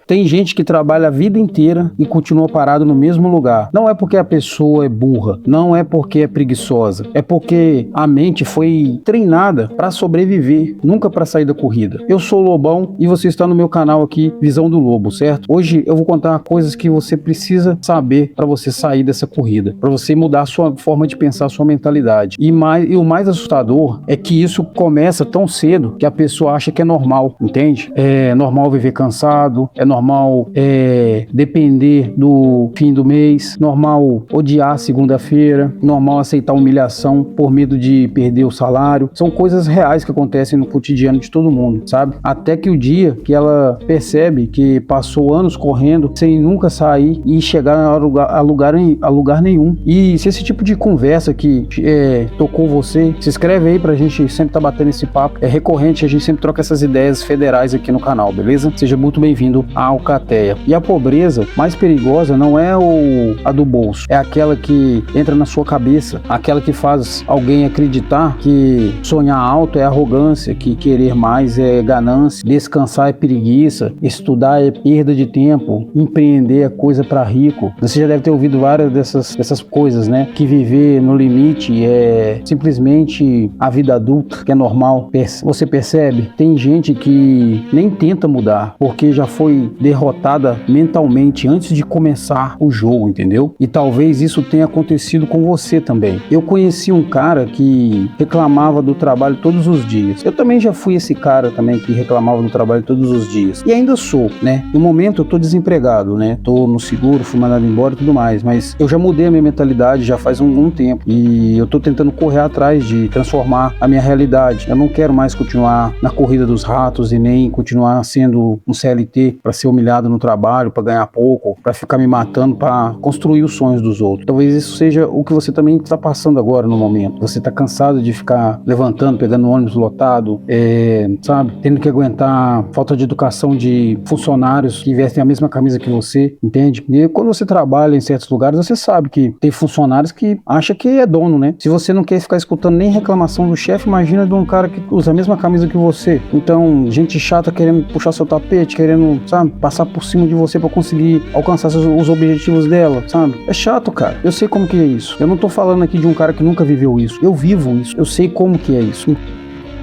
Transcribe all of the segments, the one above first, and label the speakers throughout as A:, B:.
A: Tem gente que trabalha a vida inteira e continua parado no mesmo lugar. Não é porque a pessoa é burra, não é porque é preguiçosa, é porque a mente foi treinada para sobreviver, nunca para sair da corrida. Eu sou o Lobão e você está no meu canal aqui, Visão do Lobo, certo? Hoje eu vou contar coisas que você precisa saber para você sair dessa corrida, para você mudar a sua forma de pensar, a sua mentalidade. E o mais assustador é que isso começa tão cedo que a pessoa acha que é normal, entende? É normal viver cansado, é normal depender do fim do mês, normal odiar a segunda-feira, normal aceitar humilhação por medo de perder o salário. São coisas reais que acontecem no cotidiano de todo mundo, sabe? Até que o dia que ela percebe que passou anos correndo sem nunca sair e chegar a lugar nenhum. E se esse tipo de conversa que tocou você, se inscreve aí pra gente sempre tá batendo esse papo. É recorrente, a gente sempre troca essas ideias federais aqui no canal, beleza? Seja muito bem-vindo à Alcateia. E a pobreza mais perigosa não é a do bolso, é aquela que entra na sua cabeça, aquela que faz alguém acreditar que sonhar alto é arrogância, que querer mais é ganância, descansar é preguiça, estudar é perda de tempo, empreender é coisa para rico. Você já deve ter ouvido várias dessas coisas, né? Que viver no limite é simplesmente a vida adulta, que é normal. Você percebe? Tem gente que nem tenta mudar, porque já foi derrotada mentalmente antes de começar o jogo, entendeu? E talvez isso tenha acontecido com você também. Eu conheci um cara que reclamava do trabalho todos os dias. Eu também já fui esse cara também que reclamava do trabalho todos os dias. E ainda sou, né? No momento eu tô desempregado, né? Tô no seguro, fui mandado embora e tudo mais, mas eu já mudei a minha mentalidade já faz um tempo e eu tô tentando correr atrás de transformar a minha realidade. Eu não quero mais continuar na corrida dos ratos e nem continuar sendo um CLT para ser humilhado no trabalho, para ganhar pouco, para ficar me matando, para construir os sonhos dos outros. Talvez isso seja o que você também está passando agora no momento. Você tá cansado de ficar levantando, pegando ônibus lotado, sabe? Tendo que aguentar falta de educação de funcionários que vestem a mesma camisa que você, entende? E quando você trabalha em certos lugares, você sabe que tem funcionários que acha que é dono, né? Se você não quer ficar escutando nem reclamação do chefe, imagina de um cara que usa a mesma camisa que você. Então, gente chata querendo puxar seu tapete, querendo, sabe, passar por cima de você pra conseguir alcançar os objetivos dela, sabe? É chato, cara. Eu sei como que é isso. Eu não tô falando aqui de um cara que nunca viveu isso. Eu vivo isso. Eu sei como que é isso.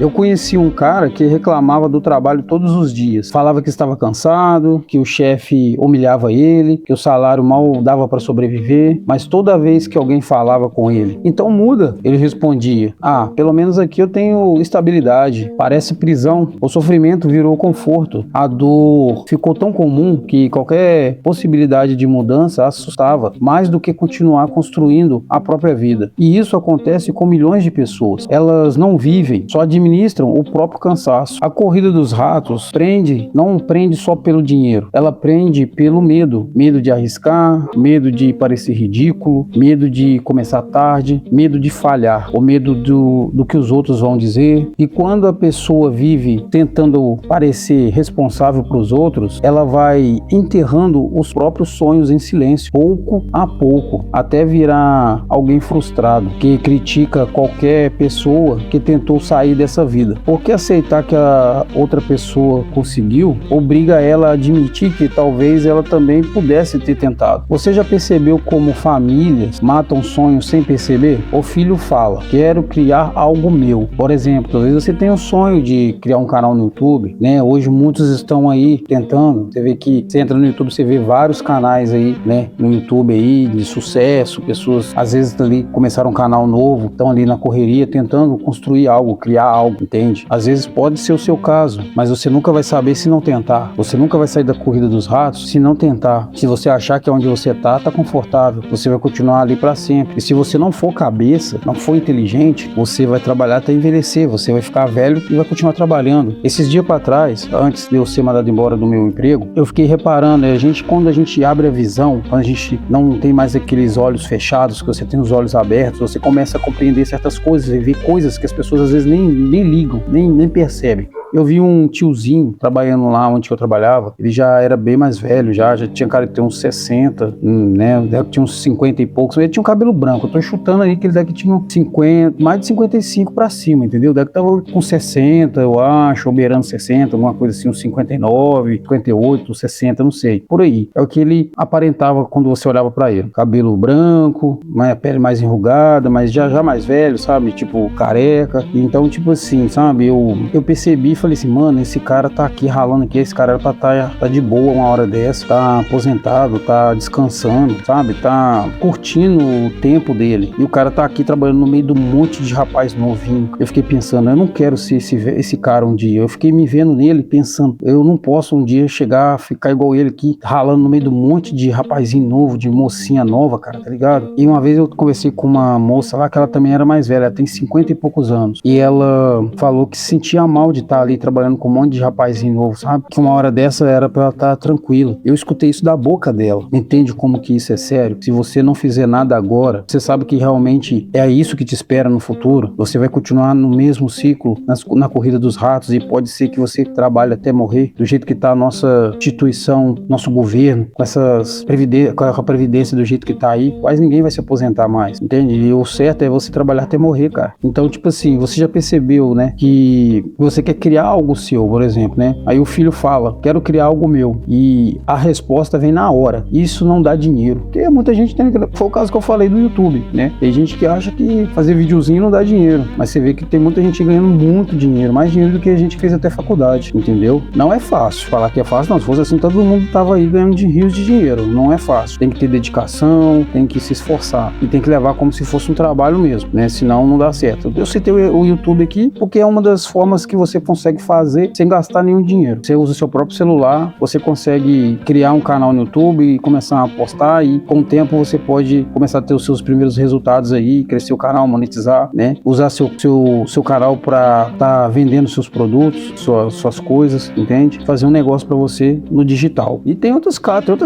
A: Eu conheci um cara que reclamava do trabalho todos os dias. Falava que estava cansado, que o chefe humilhava ele, que o salário mal dava para sobreviver, mas toda vez que alguém falava com ele, então muda, ele respondia: ah, pelo menos aqui eu tenho estabilidade, parece prisão. O sofrimento virou conforto. A dor ficou tão comum que qualquer possibilidade de mudança assustava, mais do que continuar construindo a própria vida. E isso acontece com milhões de pessoas. Elas não vivem, só administram o próprio cansaço. A corrida dos ratos não prende só pelo dinheiro, ela prende pelo medo. Medo de arriscar, medo de parecer ridículo, medo de começar tarde, medo de falhar, o medo do que os outros vão dizer. E quando a pessoa vive tentando parecer responsável para os outros, ela vai enterrando os próprios sonhos em silêncio, pouco a pouco, até virar alguém frustrado, que critica qualquer pessoa que tentou sair dessa vida. Porque aceitar que a outra pessoa conseguiu obriga ela a admitir que talvez ela também pudesse ter tentado. Você já percebeu como famílias matam sonhos sem perceber? O filho fala: quero criar algo meu. Por exemplo, talvez você tenha um sonho de criar um canal no YouTube, né? Hoje muitos estão aí tentando. Você vê que você entra no YouTube, você vê vários canais aí, né? No YouTube aí de sucesso, pessoas às vezes ali começaram um canal novo, estão ali na correria tentando construir algo, criar algo, entende? Às vezes pode ser o seu caso, mas você nunca vai saber se não tentar. Você nunca vai sair da corrida dos ratos se não tentar. Se você achar que onde você tá confortável, você vai continuar ali para sempre. E se você não for cabeça, não for inteligente, você vai trabalhar até envelhecer, você vai ficar velho e vai continuar trabalhando. Esses dias para trás, antes de eu ser mandado embora do meu emprego, eu fiquei reparando, quando a gente abre a visão, quando a gente não tem mais aqueles olhos fechados, que você tem os olhos abertos, você começa a compreender certas coisas e ver coisas que as pessoas às vezes nem ligam, nem percebem. Eu vi um tiozinho trabalhando lá onde eu trabalhava, ele já era bem mais velho, já tinha cara de ter uns 60, né, deve tinha uns 50 e poucos, ele tinha um cabelo branco, eu tô chutando aí que ele deve que tinha 50, mais de 55 pra cima, entendeu? Deve que tava com 60, eu acho, ou beirando 60, alguma coisa assim, uns 59, 58, 60, não sei, por aí. É o que ele aparentava quando você olhava pra ele. Cabelo branco, a pele mais enrugada, mas já mais velho, sabe? Tipo, careca. Então, tipo assim, sabe? Eu percebi e falei assim, mano, esse cara tá aqui ralando aqui, esse cara era pra tá de boa uma hora dessa, tá aposentado, tá descansando, sabe? Tá curtindo o tempo dele. E o cara tá aqui trabalhando no meio de um monte de rapaz novinho. Eu fiquei pensando, eu não quero ser esse cara um dia. Eu fiquei me vendo nele pensando, eu não posso um dia chegar, ficar igual ele aqui, ralando no meio de um monte de rapazinho novo, de mocinha nova, cara, tá ligado? E uma vez eu conversei com uma moça lá, que ela também era mais velha, ela tem 50 e poucos anos. E ela falou que se sentia mal de estar ali trabalhando com um monte de rapazinho novo, sabe? Que uma hora dessa era pra ela estar tranquila. Eu escutei isso da boca dela. Entende como que isso é sério? Se você não fizer nada agora, você sabe que realmente é isso que te espera no futuro. Você vai continuar no mesmo ciclo, na corrida dos ratos, e pode ser que você trabalhe até morrer, do jeito que tá a nossa instituição, nosso governo, com a previdência do jeito que tá aí, quase ninguém vai se aposentar mais, entende? E o certo é você trabalhar até morrer, cara. Então, tipo assim, você já percebeu, né, que você quer criar algo seu, por exemplo, né? Aí o filho fala, quero criar algo meu, e a resposta vem na hora. Isso não dá dinheiro, porque muita gente tem, foi o caso que eu falei do YouTube, né? Tem gente que acha que fazer videozinho não dá dinheiro, mas você vê que tem muita gente ganhando muito dinheiro, mais dinheiro do que a gente fez até faculdade, entendeu? Não é fácil falar que é fácil, não. Se fosse assim, todo mundo tava aí ganhando rios de dinheiro. Não é fácil. Tem que ter dedicação, tem que se esforçar e tem que levar como se fosse um trabalho mesmo, né? Senão não dá certo. Eu citei o YouTube aqui porque é uma das formas que você consegue fazer sem gastar nenhum dinheiro. Você usa o seu próprio celular, você consegue criar um canal no YouTube e começar a postar, e com o tempo você pode começar a ter os seus primeiros resultados aí, crescer o canal, monetizar, né? Usar seu canal para tá vendendo seus produtos, suas coisas, entende? Fazer um negócio para você no digital. E tem outras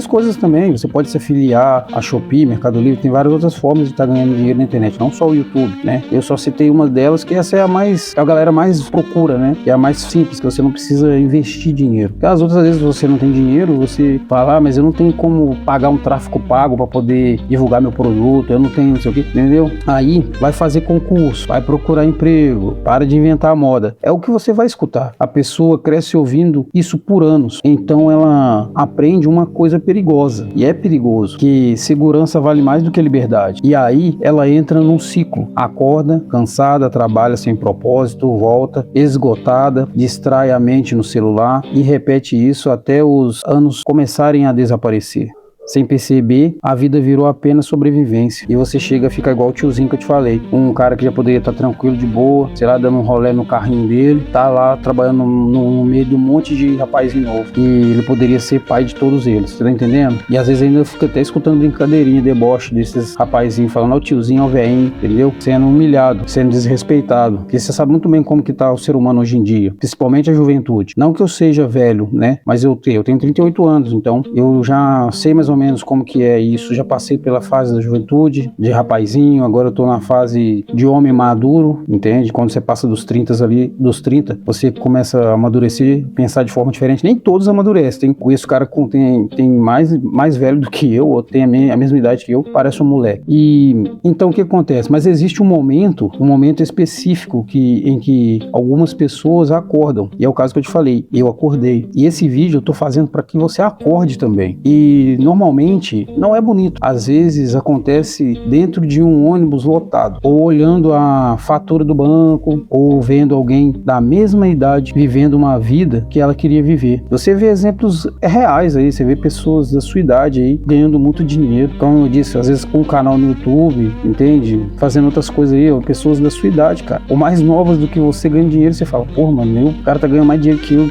A: coisas também. Você pode se afiliar a Shopee, Mercado Livre, tem várias outras formas de estar ganhando dinheiro na internet, não só o YouTube, né? Eu só citei uma delas, que essa é a galera mais procura, né? Que é a mais simples, que você não precisa investir dinheiro. Porque as outras vezes você não tem dinheiro, você fala, mas eu não tenho como pagar um tráfego pago para poder divulgar meu produto, eu não tenho não sei o que, entendeu? Aí vai fazer concurso, vai procurar emprego, para de inventar moda. É o que você vai escutar. A pessoa cresce ouvindo isso por anos, então ela aprende uma coisa perigosa, e é perigoso, que segurança vale mais do que liberdade. E aí ela entra num ciclo, acorda cansada, trabalha sem propósito, volta esgotada, distrai a mente no celular e repete isso até os anos começarem a desaparecer. Sem perceber, a vida virou apenas sobrevivência. E você chega a ficar igual o tiozinho que eu te falei. Um cara que já poderia estar tranquilo, de boa, sei lá, dando um rolê no carrinho dele, tá lá trabalhando no meio de um monte de rapazinho novo. E ele poderia ser pai de todos eles, você tá entendendo? E às vezes ainda fica até escutando brincadeirinha, deboche desses rapazinhos, falando ao tiozinho, ao velhinho, entendeu? Sendo humilhado, sendo desrespeitado. Porque você sabe muito bem como que tá o ser humano hoje em dia, principalmente a juventude. Não que eu seja velho, né? Mas eu tenho 38 anos, então eu já sei mais ou menos como que é isso. Já passei pela fase da juventude, de rapazinho, agora eu tô na fase de homem maduro, entende? Quando você passa dos 30 ali, dos 30, você começa a amadurecer, pensar de forma diferente. Nem todos amadurecem. Conheço cara que tem mais velho do que eu, ou tem a mesma idade que eu, parece um moleque. E então o que acontece? Mas existe um momento específico em que algumas pessoas acordam. E é o caso que eu te falei, eu acordei. E esse vídeo eu tô fazendo para que você acorde também. E normalmente não é bonito. Às vezes acontece dentro de um ônibus lotado, ou olhando a fatura do banco, ou vendo alguém da mesma idade vivendo uma vida que ela queria viver. Você vê exemplos reais aí, você vê pessoas da sua idade aí ganhando muito dinheiro, como eu disse, às vezes com um canal no YouTube, entende? Fazendo outras coisas aí, ó, pessoas da sua idade, cara, ou mais novas do que você ganhando dinheiro. Você fala, pô, mano, o cara tá ganhando mais dinheiro que eu,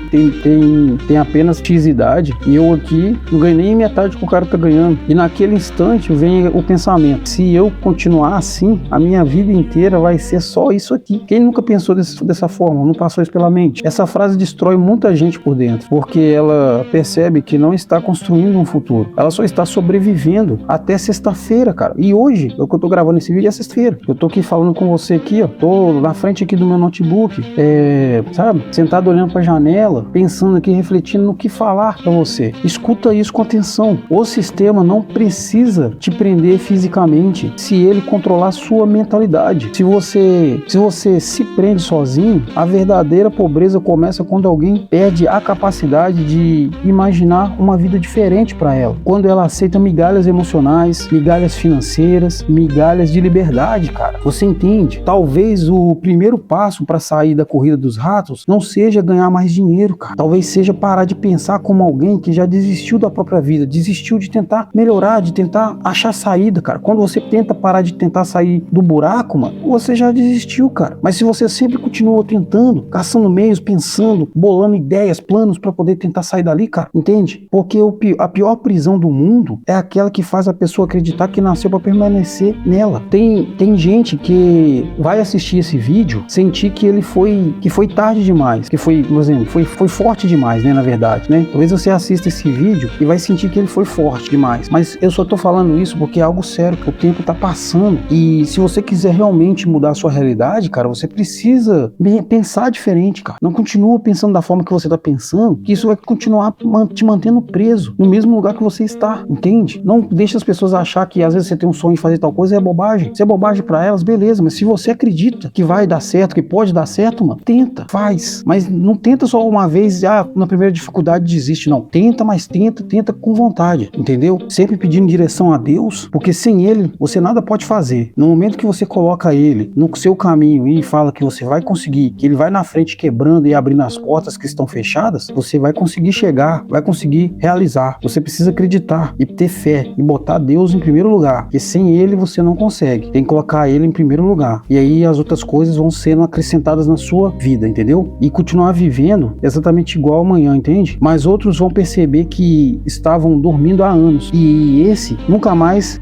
A: tem apenas X idade, e eu aqui não ganho nem metade que o cara tá ganhando. E naquele instante vem o pensamento: se eu continuar assim, a minha vida inteira vai ser só isso aqui. Quem nunca pensou dessa forma? Não passou isso pela mente? Essa frase destrói muita gente por dentro, porque ela percebe que não está construindo um futuro. Ela só está sobrevivendo até sexta-feira, cara. E hoje, o que eu tô gravando esse vídeo é sexta-feira. Eu tô aqui falando com você aqui, ó. Tô na frente aqui do meu notebook, sabe? Sentado olhando pra janela, pensando aqui, refletindo no que falar pra você. Escuta isso com atenção. O sistema não precisa te prender fisicamente se ele controlar sua mentalidade. Se você se prende sozinho, a verdadeira pobreza começa quando alguém perde a capacidade de imaginar uma vida diferente para ela. Quando ela aceita migalhas emocionais, migalhas financeiras, migalhas de liberdade, cara. Você entende? Talvez o primeiro passo para sair da corrida dos ratos não seja ganhar mais dinheiro, cara. Talvez seja parar de pensar como alguém que já desistiu da própria vida, desistiu de tentar melhorar, de tentar achar saída, cara. Quando você tenta parar de tentar sair do buraco, mano, você já desistiu, cara. Mas se você sempre continuou tentando, caçando meios, pensando, bolando ideias, planos para poder tentar sair dali, cara, entende? Porque a pior prisão do mundo é aquela que faz a pessoa acreditar que nasceu para permanecer nela. Tem gente que vai assistir esse vídeo, sentir que foi tarde demais, que foi, por exemplo, foi forte demais, né, na verdade, né? Talvez você assista esse vídeo e vai sentir que ele foi forte demais. Mas eu só tô falando isso porque é algo sério, que o tempo tá passando. E se você quiser realmente mudar a sua realidade, cara, você precisa pensar diferente, cara. Não continua pensando da forma que você tá pensando, que isso vai continuar te mantendo preso no mesmo lugar que você está, entende? Não deixa as pessoas achar que às vezes você tem um sonho de fazer tal coisa e é bobagem. Se é bobagem pra elas, beleza, mas se você acredita que vai dar certo, que pode dar certo, mano, tenta, faz. Mas não tenta só uma vez, na primeira dificuldade desiste, não. Tenta, mas tenta com vontade, entendeu? Sempre pedindo direção a Deus, porque sem Ele você nada pode fazer. No momento que você coloca Ele no seu caminho e fala que você vai conseguir, que Ele vai na frente quebrando e abrindo as portas que estão fechadas, você vai conseguir chegar, vai conseguir realizar. Você precisa acreditar e ter fé e botar Deus em primeiro lugar, porque sem Ele você não consegue. Tem que colocar Ele em primeiro lugar. E aí as outras coisas vão sendo acrescentadas na sua vida, entendeu? E continuar vivendo exatamente igual amanhã, entende? Mas outros vão perceber que estavam dormindo há anos e esses nunca mais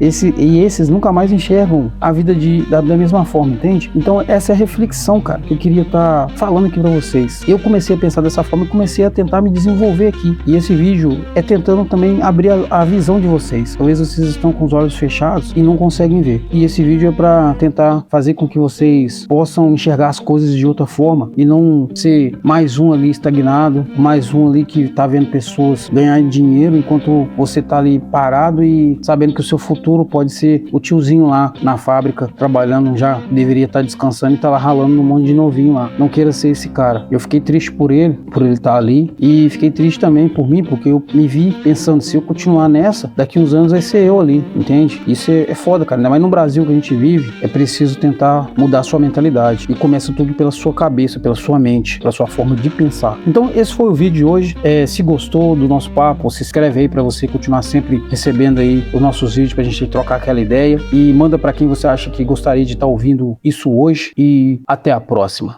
A: enxergam a vida da mesma forma, entende? Então essa é a reflexão, cara, que eu queria estar falando aqui pra vocês. Eu comecei a pensar dessa forma e comecei a tentar me desenvolver aqui. E esse vídeo é tentando também abrir a visão de vocês. Talvez vocês estão com os olhos fechados e não conseguem ver. E esse vídeo é pra tentar fazer com que vocês possam enxergar as coisas de outra forma e não ser mais um ali estagnado, mais um ali que tá vendo pessoas ganharem dinheiro enquanto você tá ali parado e sabendo que o seu futuro pode ser o tiozinho lá na fábrica trabalhando, já deveria estar descansando e tá lá ralando um monte de novinho lá. Não queira ser esse cara. Eu fiquei triste por ele estar ali e fiquei triste também por mim, porque eu me vi pensando, se eu continuar nessa, daqui uns anos vai ser eu ali, entende? Isso é foda, cara. Ainda mais no Brasil que a gente vive, é preciso tentar mudar a sua mentalidade e começa tudo pela sua cabeça, pela sua mente, pela sua forma de pensar. Então esse foi o vídeo de hoje. Se gostou do nosso papo, se inscreve aí pra você continuar sempre recebendo aí os nossos vídeos pra gente trocar aquela ideia e manda pra quem você acha que gostaria de estar ouvindo isso hoje e até a próxima.